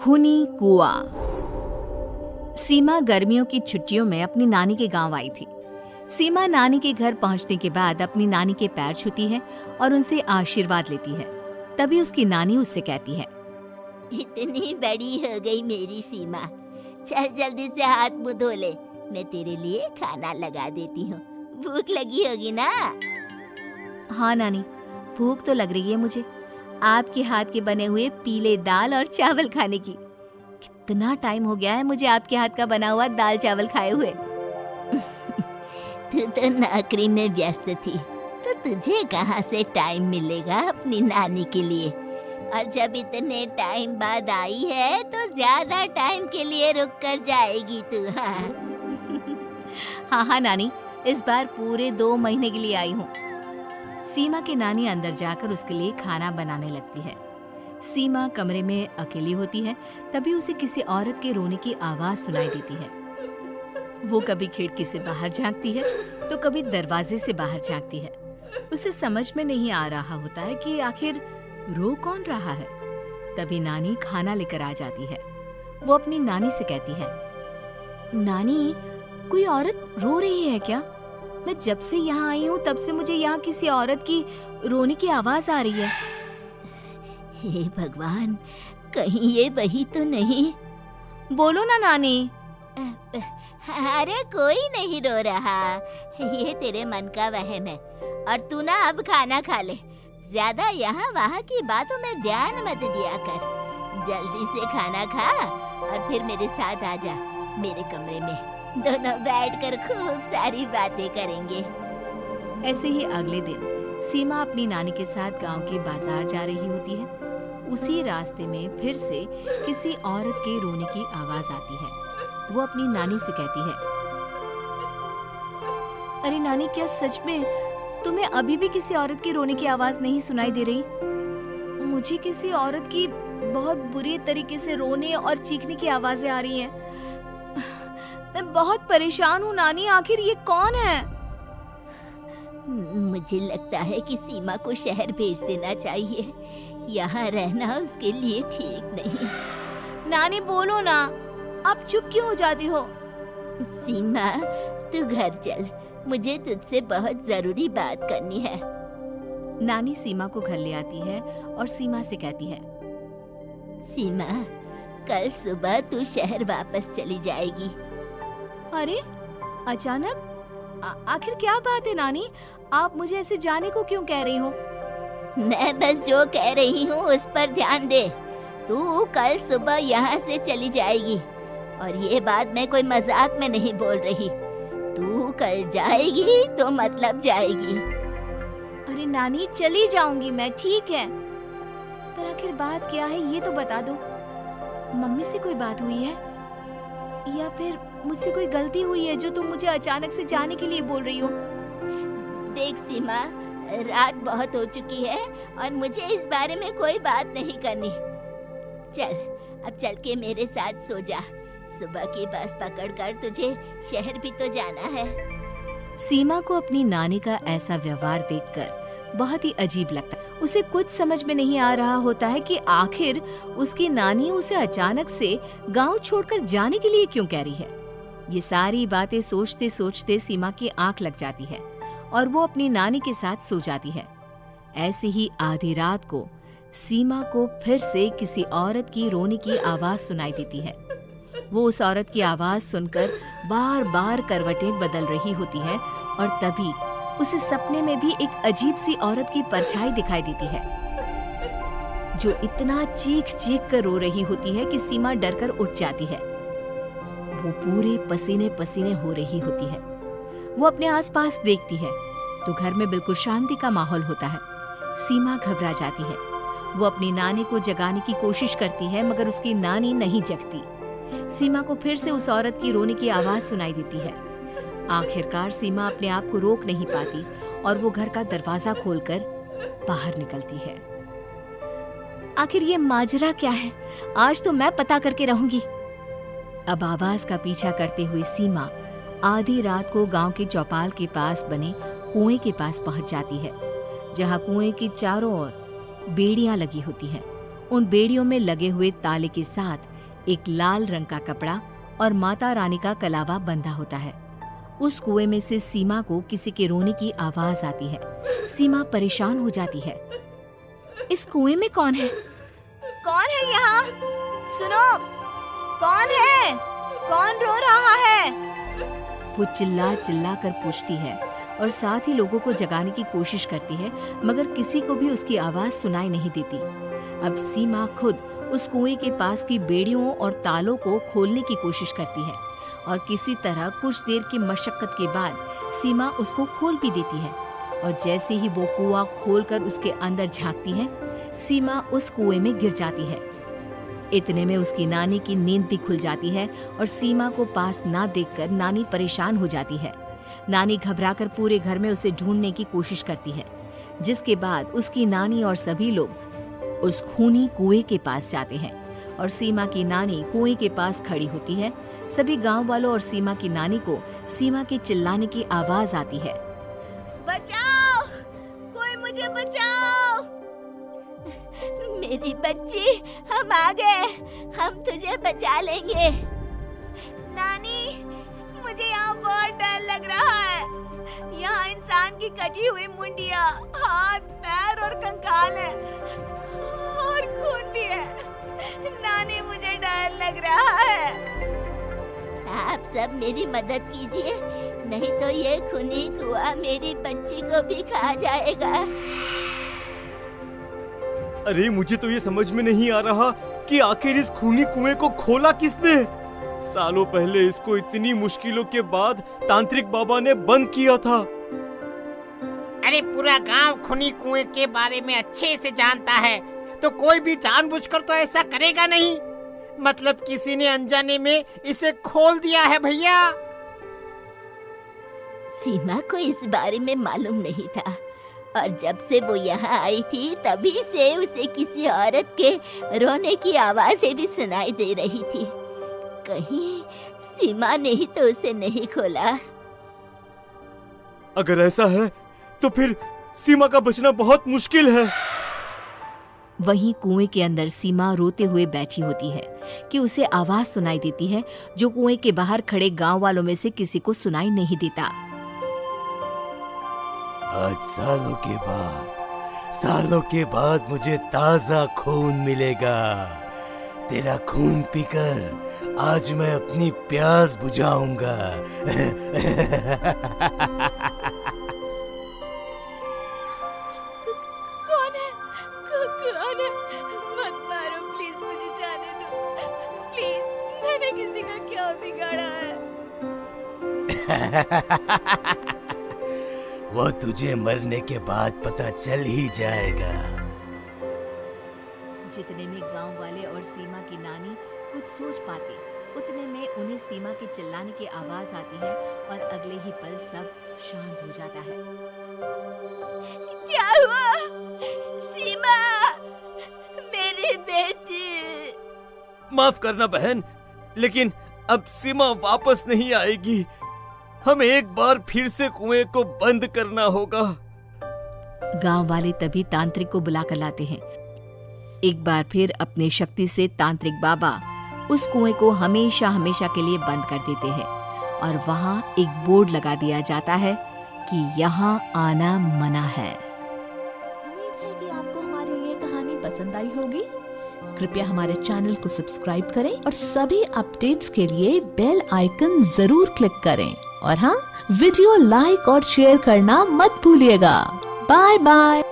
खूनी कुआं। सीमा गर्मियों की छुट्टियों में अपनी नानी के गांव आई थी। सीमा नानी के घर पहुंचने के बाद अपनी नानी के पैर छूती है और उनसे आशीर्वाद लेती है। तभी उसकी नानी उससे कहती है, इतनी बड़ी हो गई मेरी सीमा, चल जल्दी से हाथ मुंह धो ले, मैं तेरे लिए खाना लगा देती हूँ। भूख लगी होगी ना? हाँ नानी, भूख तो लग रही है मुझे, आपके हाथ के बने हुए पीले दाल और चावल खाने की। कितना टाइम हो गया है मुझे आपके हाथ का बना हुआ दाल चावल खाए हुए। तू तो नौकरी में व्यस्त थी, तो तुझे कहाँ से टाइम मिलेगा अपनी नानी के लिए? और जब इतने टाइम बाद आई है तो ज्यादा टाइम के लिए रुक कर जाएगी तू। हाँ नानी, इस बार पूरे 2 महीने के लिए आई हूँ। सीमा की नानी अंदर जाकर उसके लिए खाना बनाने लगती है। सीमा कमरे में अकेली होती है, तभी उसे किसी औरत के रोने की आवाज सुनाई देती है। वो कभी खिड़की से बाहर झांकती है तो कभी दरवाजे से बाहर झांकती है। उसे समझ में नहीं आ रहा होता है कि आखिर रो कौन रहा है। तभी नानी खाना लेकर आ जाती है। वो अपनी नानी से कहती है, नानी, कोई औरत रो रही है क्या? मैं जब से यहाँ आई हूँ तब से मुझे यहाँ किसी औरत की रोने की आवाज आ रही है। हे भगवान, कहीं ये वही तो नहीं? बोलो ना नानी। अरे कोई नहीं रो रहा, ये तेरे मन का वहम है। और तू ना अब खाना खा ले, ज्यादा यहाँ वहाँ की बातों में ध्यान मत दिया कर। जल्दी से खाना खा और फिर मेरे साथ आ जा मेरे कमरे में, दोनों बैठकर खूब सारी बातें करेंगे। ऐसे ही अगले दिन सीमा अपनी नानी के साथ गांव के बाजार जा रही होती है। उसी रास्ते में फिर से किसी औरत के रोने की आवाज आती है। वो अपनी नानी से कहती है, अरे नानी, क्या सच में तुम्हें अभी भी किसी औरत की रोने की आवाज नहीं सुनाई दे रही? मुझे किसी औरत की बहुत बुरी तरीके से रोने और चीखने की आवाजें आ रही हैं। मैं बहुत परेशान हूँ नानी, आखिर ये कौन है? मुझे लगता है कि सीमा को शहर भेज देना चाहिए, यहाँ रहना उसके लिए ठीक नहीं। नानी बोलो ना, आप चुप क्यों हो जाती हो? सीमा, तू घर चल, मुझे तुझसे बहुत जरूरी बात करनी है। नानी सीमा को घर ले आती है और सीमा से कहती है, सीमा, कल सुबह तू शहर वापस चली जाएगी। अरे अचानक? आखिर क्या बात है नानी, आप मुझे ऐसे जाने को क्यों कह रही हो? मैं बस जो कह रही हूँ उस पर ध्यान दे। तू कल सुबह यहाँ से चली जाएगी, और ये बात मैं कोई मजाक में नहीं बोल रही। तू कल जाएगी तो मतलब जाएगी। अरे नानी, चली जाऊंगी मैं, ठीक है, पर आखिर बात क्या है ये तो बता दो। मम्मी से कोई बात हुई है या फिर मुझसे कोई गलती हुई है जो तुम मुझे अचानक से जाने के लिए बोल रही हो? देख सीमा, रात बहुत हो चुकी है और मुझे इस बारे में कोई बात नहीं करनी। चल, अब चल के मेरे साथ सो जा। सुबह की बस पकड़कर तुझे शहर भी तो जाना है। सीमा को अपनी नानी का ऐसा व्यवहार देखकर बहुत ही अजीब लगता है। उसे कुछ समझ में नहीं आ रहा होता है कि आखिर उसकी नानी उसे अचानक से गांव छोड़कर जाने के लिए क्यों कह रही है। ये सारी बातें सोचते सोचते सीमा की आंख लग जाती है और वो अपनी नानी के साथ सो जाती है। ऐसी ही आधी रात को सीमा को फिर से किसी औरत की रोने की आवाज सुनाई देती है। वो उस औरत की आवाज सुनकर बार बार करवटें बदल रही होती है और तभी उसे सपने में भी एक अजीब सी औरत की परछाई दिखाई देती है, जो इतना चीख चीख कर रो रही होती है कि सीमा डरकर उठ जाती है। वो पूरे पसीने पसीने हो रही होती है। वो अपने आसपास देखती है तो घर में बिल्कुल शांति का माहौल होता है। सीमा घबरा जाती है। वो अपनी नानी को जगाने की कोशिश करती है, मगर उसकी नानी नहीं जगती। सीमा को फिर से उस औरत की रोने की आवाज सुनाई देती है। आखिरकार सीमा अपने आप को रोक नहीं पाती और वो घर का दरवाजा खोलकर बाहर निकलती है। आखिर ये माजरा क्या है? आज तो मैं पता करके रहूंगी। अब आवाज का पीछा करते हुए सीमा आधी रात को गांव के चौपाल के पास बने कुएं के पास पहुंच जाती है, जहां कुएं की चारों ओर बेड़ियां लगी होती हैं। उन बेड़ियों में लगे हुए ताले के साथ एक लाल रंग का कपड़ा और माता रानी का कलावा बंधा होता है। उस कुएं में से सीमा को किसी के रोने की आवाज आती है। सीमा परेशान हो जाती है। इस कुएं में कौन है? कौन है यहाँ? सुनो, कौन है? कौन रो रहा है? वो चिल्ला चिल्ला कर पूछती है और साथ ही लोगों को जगाने की कोशिश करती है, मगर किसी को भी उसकी आवाज सुनाई नहीं देती। अब सीमा खुद उस कुएं के पास की बेड़ियों और तालों को खोलने की कोशिश करती है और किसी तरह कुछ देर की मशक्कत के बाद सीमा उसको खोल भी देती है। और जैसे ही वो कुआं खोलकर उसके अंदर झांकती है, सीमा उस कुएं में गिर जाती है। इतने में उसकी नानी की नींद भी खुल जाती है और सीमा को पास ना देखकर नानी परेशान हो जाती है। नानी घबराकर पूरे घर में उसे ढूंढने की कोशिश करती है, जिसके बाद उसकी नानी और सभी लोग उस खूनी कुएं के पास जाते हैं और सीमा की नानी कुएं के पास खड़ी होती है। सभी गांव वालों और सीमा की नानी को सीमा के चिल्लाने की आवाज आती है, बचाओ, कोई मुझे बचाओ। मेरी बच्ची, हम आ गए, हम तुझे बचा लेंगे। नानी, मुझे यहाँ बहुत डर लग रहा है। यहाँ इंसान की कटी हुई मुंडियाँ, हाथ, पैर और कंकाल है और खून भी है। नानी, मुझे डर लग रहा है। आप सब मेरी मदद कीजिए, नहीं तो ये खूनी कुआं मेरी बच्ची को भी खा जाएगा। अरे मुझे तो ये समझ में नहीं आ रहा कि आखिर इस खूनी कुएं को खोला किसने। सालों पहले इसको इतनी मुश्किलों के बाद तांत्रिक बाबा ने बंद किया था। अरे पूरा गांव खूनी कुएं के बारे में अच्छे से जानता है, तो कोई भी जानबूझकर तो ऐसा करेगा नहीं। मतलब किसी ने अनजाने में इसे खोल दिया है भैया। सीमा को इस बारे में मालूम नहीं था और जब से वो यहाँ आई थी तभी से उसे किसी औरत के रोने की आवाजें भी सुनाई दे रही थी। कहीं सीमा ने ही तो उसे नहीं खोला। अगर ऐसा है तो फिर सीमा का बचना बहुत मुश्किल है। वहीं कुएं के अंदर सीमा रोते हुए बैठी होती है कि उसे आवाज सुनाई देती है जो कुएं के बाहर खड़े गांव वालों में से किसी को सुनाई नहीं देता। आज सालों के बाद मुझे ताजा खून मिलेगा। तेरा खून पीकर आज मैं अपनी प्यास बुझाऊंगा। कौन है? कौन है? मत मारो प्लीज, मुझे जाने दो प्लीज। मैंने किसी का क्या बिगाड़ा है? वो तुझे मरने के बाद पता चल ही जाएगा। जितने में गांव वाले और सीमा की नानी कुछ सोच पाते, उतने में उन्हें सीमा के चिल्लाने की आवाज आती है और अगले ही पल सब शांत हो जाता है। क्या हुआ? सीमा, मेरी बेटी। माफ करना बहन, लेकिन अब सीमा वापस नहीं आएगी। हमें एक बार फिर से कुएं को बंद करना होगा। गांव वाले तभी तांत्रिक को बुला कर लाते हैं। एक बार फिर अपनी शक्ति से तांत्रिक बाबा उस कुएं को हमेशा हमेशा के लिए बंद कर देते हैं और वहां एक बोर्ड लगा दिया जाता है कि यहाँ आना मना है। उम्मीद है कि आपको हमारी ये कहानी पसंद आई होगी। कृपया हमारे चैनल को सब्सक्राइब करें और सभी अपडेट्स के लिए बेल आइकन जरूर क्लिक करें। और हाँ, वीडियो लाइक और शेयर करना मत भूलिएगा। Bye bye.